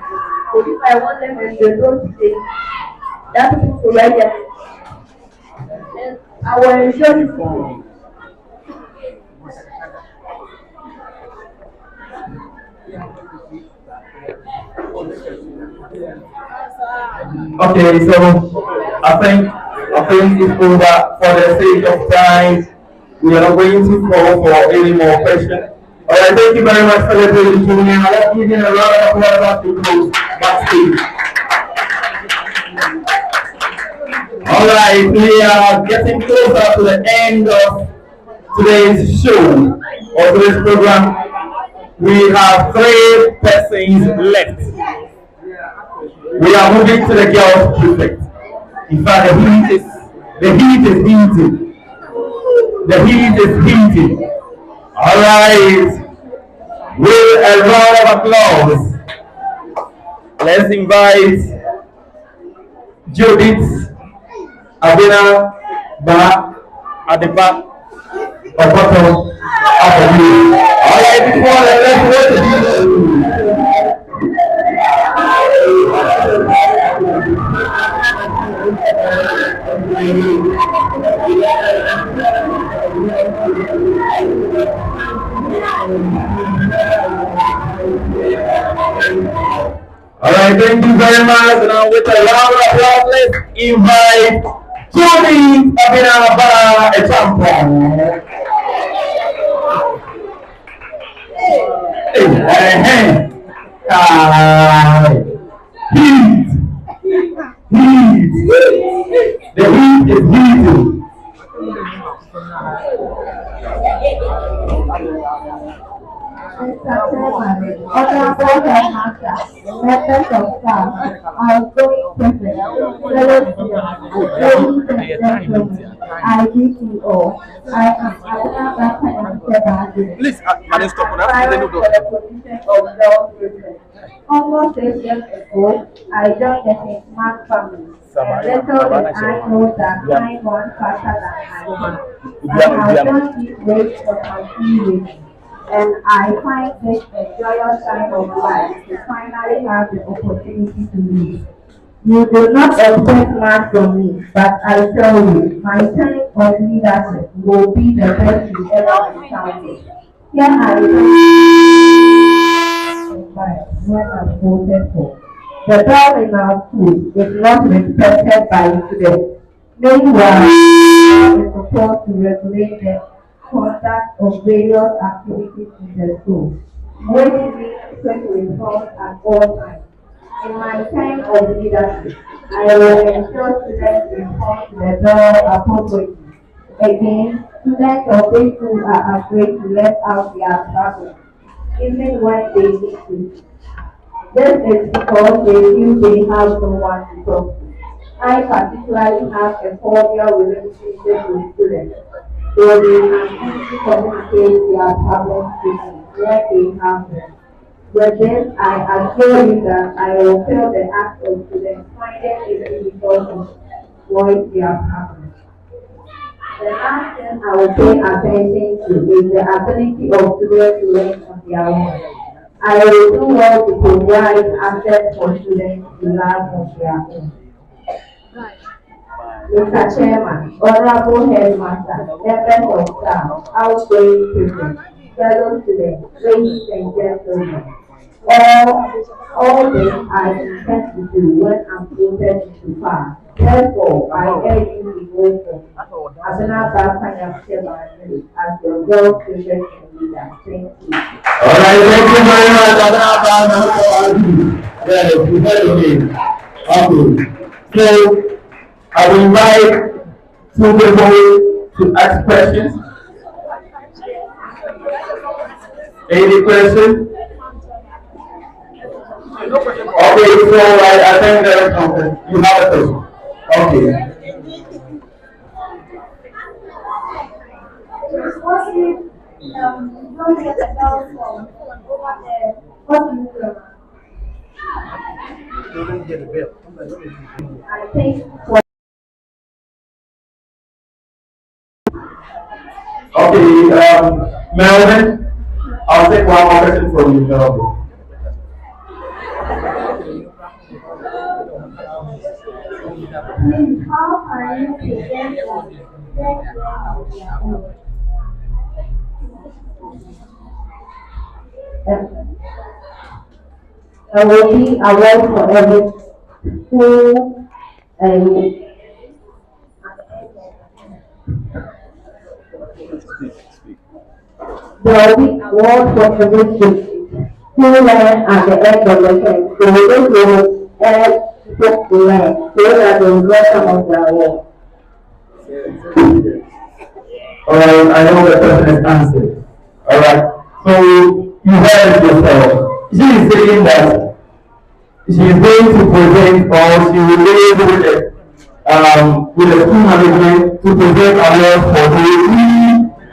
So if I want them and they don't say, that people will write their name. Then I will ensure this for Okay, so I think it's over. For the sake of time, we are not going to call for any more questions. Alright, thank you very much for the Junior. Let's give him a round of applause to close backstage. Alright, we are getting closer to the end of today's show or today's program. We have 3 persons left. We are moving to the girls' prefect. In fact, the heat is heating. The heat is heating. Alright. With a round of applause, let's invite Judith Abena Ba at the back of bottom of the room. Alright, before let's go to the All right, thank you very much. Now, with a round of applause, let's invite Judy Abinaba Champion. Hey, heat, heat. The heat is heating. Mr. Chairman, Honorable Headmaster, members of staff, outgoing president, fellow students, ladies and gentlemen, I greet you all. I am Abinaba Kanyamseba. Please, Manifesto, I'm for the position of law president. Almost 6 years ago, I joined the St. Mark family. And little did I know that time went faster than I thought. I have done this race for some few reasons. And I find this a joyous time of life to finally have the opportunity to lead. You do not expect much from me, but I tell you, my time of leadership will be the best you ever encountered. Here I am when I'm voted for. The bell in our school is not respected by students. Meanwhile, it is supposed to regulate the conduct of various activities in the school, which means strict reforms at all times. In my time of leadership, I will ensure students respond to the law appropriately. Again, students of this school are afraid to let out their troubles, even when they need to. This is because they feel they have no one to talk to. I particularly have a cordial relationship with students, so they can easily communicate their problems with me where they have them. With this, I assure you that I will fill the act of students finding it difficult to voice their problems. The last thing I will pay attention to is the ability of students to learn on their own. I will do well to provide access for students to learn on their own. Mr. Chairman, Honorable Headmaster, members of staff, outgoing president, fellow students, ladies and gentlemen, all this I intend to do when I'm voted into power. Therefore, I urge you to vote for Abinaba Kanyamseba as your well-prepared leader. Thank you. All right, thank you very much, Abinaba. Yes, you heard me. Okay. So, I will invite two people to ask questions. Any questions? Okay, so I think there is something. You have a question. Okay. What if you don't get a bell from over there? What do you do? You don't get a bill. I think Okay, Melvin, I'll take one more question from you, Melvin. please, how are you prevent I will be aware for every school and there will be awards for every student who learn at the end of the term. So this will help people to learn so that they will get some of their awards. Alright, I know the question is answered. Alright, so you heard it yourself. She is saying that she is going to present or she will liaise with the school management to present awards for those who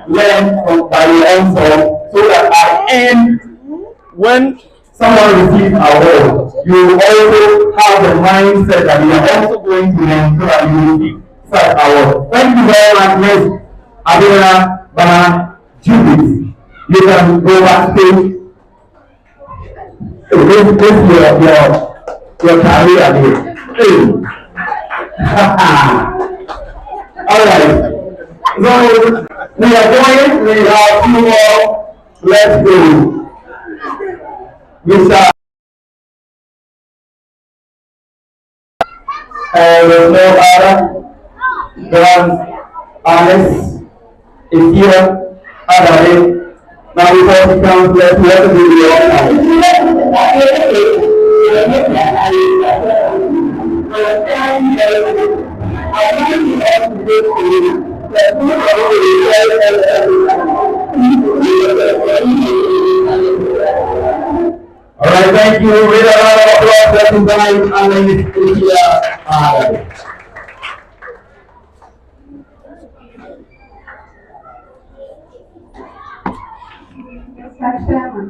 learn from by your own self, so that at end, when someone receives an award, you will also have the mindset that you are also going to learn so that you will receive such award. Thank you very much, Miss Abina Bana Judith. You can go backstage. This is your career here. Hey. Alright. So we are going, we have two more. Let's go. Mr. There's no other. John Alice is here. Alright. Now before he comes, let's welcome the Alright, thank you. With a round of applause, let's invite Alice here. Mr. Chairman,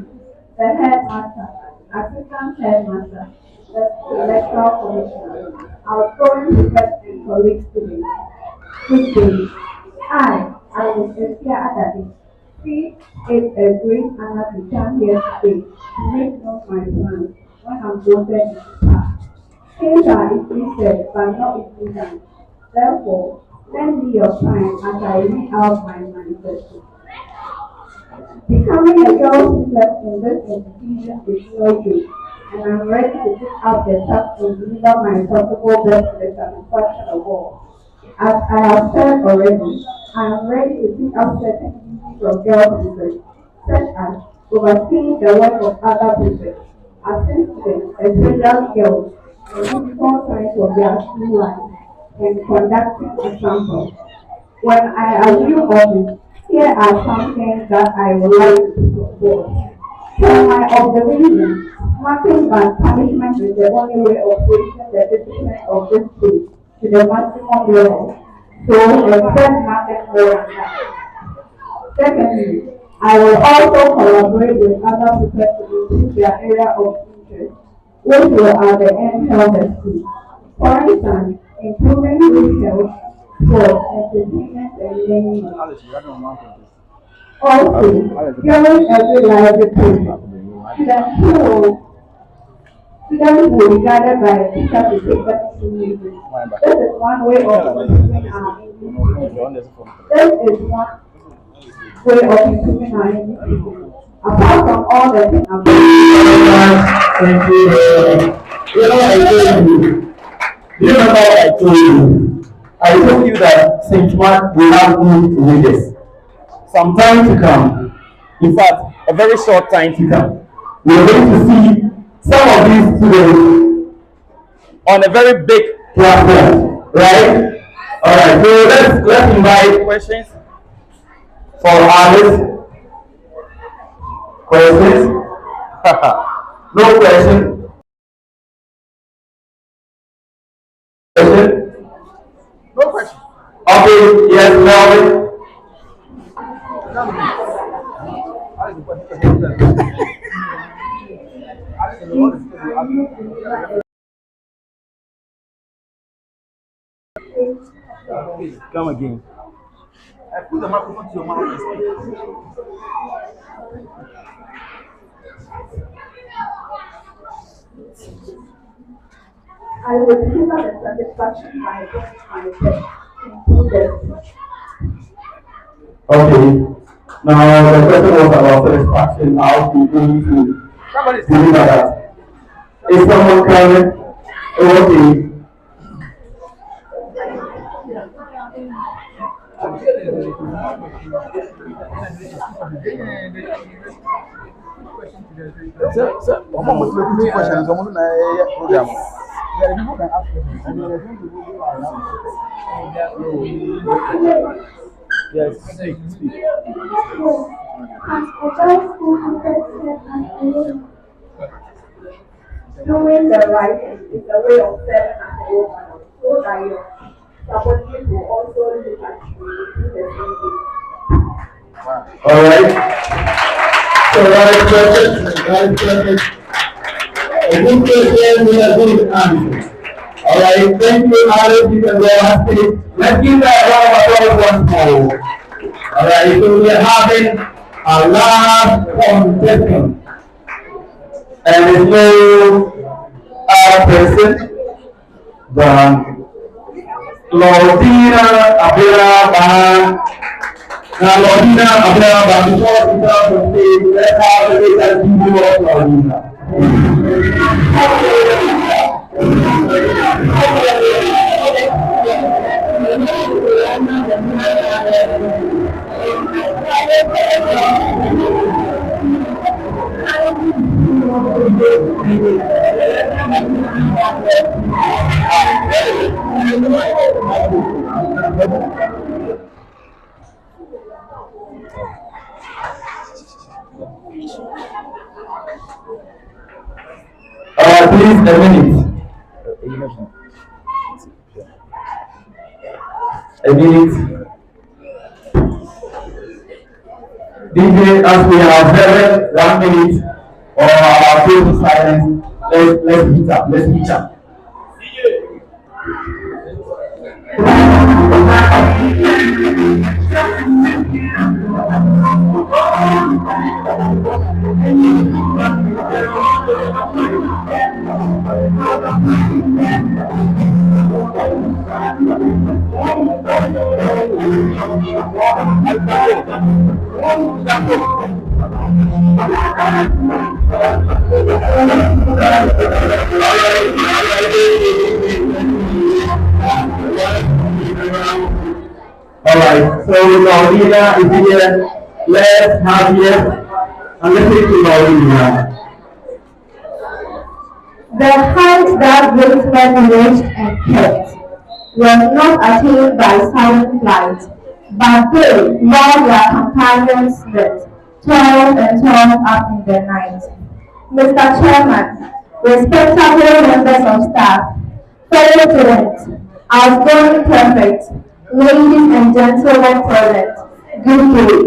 the headmaster, assistant headmaster, the electoral commissioner, outgoing prefect and colleagues today. Good day. I will Sophia Adadi. See, it's a great honor to come here today to make known my plans when I'm voted in the past. Things are easily said, but not easily done. Therefore, lend me your time as I read out my manifesto. Becoming a girl who left in this institution is no joke, and I'm ready to pick up the task and deliver my possible best to the satisfaction of all. As I have said already, I am ready to pick up certain duties of girl prefects, such as overseeing the work of other prefects, assisting especially girls in difficult times of their school life, and conducting examples. When I assume office, here are some things that I would like to support. From my observation, nothing but punishment is the only way of raising the discipline of this state to the maximum level. So expect nothing more than that. Secondly, I will also collaborate with other people to improve their area of interest, which will at the end help the school. For instance, improving good health, sport, entertainment, and learning. Also, during every library project, students will be guided by a teacher to take them to music. This is one way of improving our English. This is one way of improving our English. Apart from all the things I'm doing. Thank you. You know what I told you? Do you remember what I told you? I told you that St. Mark will have good leaders. Some time to come. In fact, a very short time to come. We are going to see some of these students on a very big platform, right? All right. So let's invite questions for Alice. Questions? No question. Question? No question. Okay, yes, Melvin. Come again. I put the microphone to your mouth and speak. I will deliver the satisfaction by doing my best to improve the Okay. Now the question was about satisfaction. How to do to deliver that. Is someone coming? Okay. Sir, I'm almost making two questions. I'm almost in a program. There are people can ask questions. Yes, speak. Doing the right thing is a way of serving as a role model, so that your subordinates will also look at you do the same thing. All right. So that is perfect. A good question with a good answer. All right. Thank you, Alice. You can go and speak. Let's give that round of applause once more. All right. So we are having a last contestant, and there's no other person than Lordina Abiraba. Now, Lordina Abiraba, before we start the stage, let's have the day that you do of Lordina. Please, a minute. A minute. DJ, as we have heard 1 minute or our total silence, let's heat up. Let's heat up. Alright, so Lordina is here. Let's have here and listen to Lordina. The height that great men reached and kept was not attained by silent flight, but they, while their companions slept, toiled and toiled up in the night. Mr. Chairman, respectable members of staff, fellow students, outgoing prefects, ladies and gentlemen present, good day.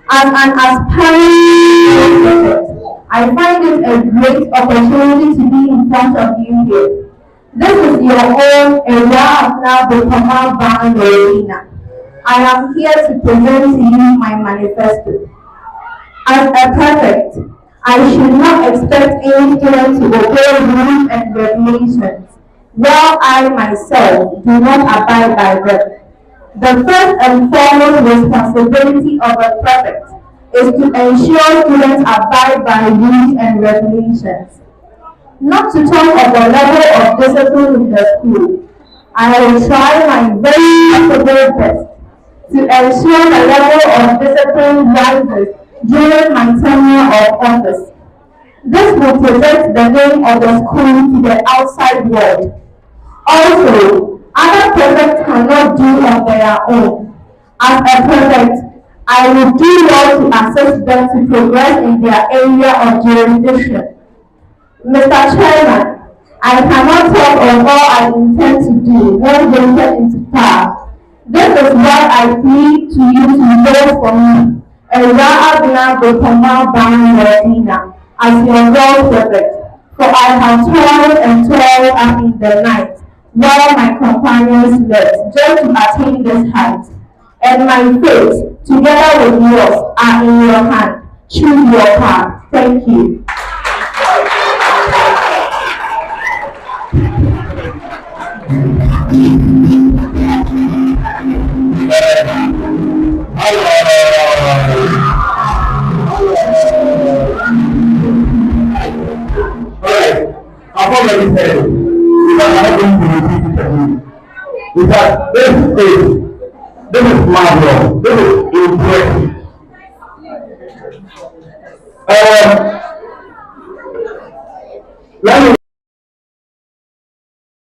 As an aspiring prefect, I find it a great opportunity to be in front of you here. This is your own area of now Bukama Band Arena. I am here to present to you my manifesto. As a prefect, I should not expect any student to obey rules and regulations, while I myself do not abide by them. The first and foremost responsibility of a prefect is to ensure students abide by rules and regulations. Not to talk of the level of discipline in the school, I will try my very possible best to ensure the level of discipline rises during my tenure of office. This will protect the name of the school to the outside world. Also, other prefects cannot do on their own. As a prefect, I will do well to assist them to progress in their area of jurisdiction. Mr. Chairman, I cannot talk of all I intend to do when voted into power. This is why I plead to you to vote for me, Abina Bukama Band Arena, as your role prefect, for I have toiled and toiled up in the night, while my companions slept, just to attain this height. And my fate, together with yours, are in your hand. Choose your path. Thank you. Alright, I've already said it. I'm not going to repeat it again. Because this is marvelous. This is impressive. Let me